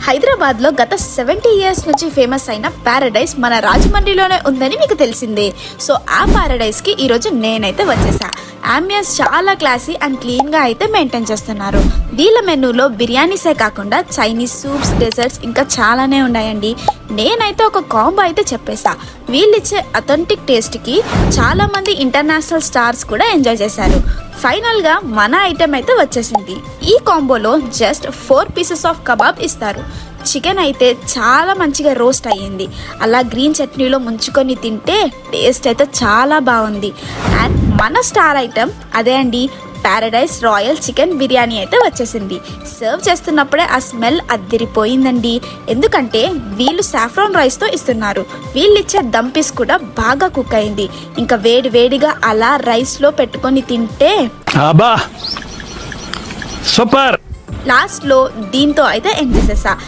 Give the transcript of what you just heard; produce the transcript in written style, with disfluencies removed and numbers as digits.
హైదరాబాద్లో గత 70 ఇయర్స్ నుంచి ఫేమస్ అయిన ప్యారడైస్ మన రాజమండ్రిలోనే ఉందని మీకు తెలిసిందే. సో ఆ ప్యారడైస్కి ఈరోజు నేనైతే వచ్చేసా. అంబియన్స్ చాలా క్లాసీ అండ్ క్లీన్గా అయితే మెయింటైన్ చేస్తున్నారు. వీళ్ళ మెనూలో బిర్యానీసే కాకుండా చైనీస్ సూప్స్, డెజర్ట్స్ ఇంకా చాలానే ఉన్నాయండి. నేనైతే ఒక కాంబో అయితే చెప్పేసా. వీళ్ళిచ్చే అథెంటిక్ టేస్ట్కి చాలామంది ఇంటర్నేషనల్ స్టార్స్ కూడా ఎంజాయ్ చేశారు. ఫైనల్గా మన ఐటెం అయితే వచ్చేసింది. ఈ కాంబోలో జస్ట్ 4 పీసెస్ ఆఫ్ కబాబ్ ఇస్తారు. చికెన్ అయితే చాలా మంచిగా రోస్ట్ అయ్యింది. అలా గ్రీన్ చట్నీలో ముంచుకొని తింటే టేస్ట్ అయితే చాలా బాగుంది. అండ్ మన స్టార్ ఐటెం అదే అండి, ప్యారడైస్ రాయల్ చికెన్ బిర్యానీ అయితే వచ్చేసింది. సర్వ్ చేస్తున్నప్పుడే ఆ స్మెల్ అద్దిరిపోయిందండి. ఎందుకంటే వీళ్ళు సాఫ్రాన్ రైస్తో ఇస్తున్నారు. వీళ్ళు ఇచ్చే దమ్ పీస్ కూడా బాగా కుక్ అయింది. ఇంకా వేడి వేడిగా అలా రైస్లో పెట్టుకొని తింటే సూపర్. లాస్ట్లో దీంతో అయితే ఎండ్ చేసేసా.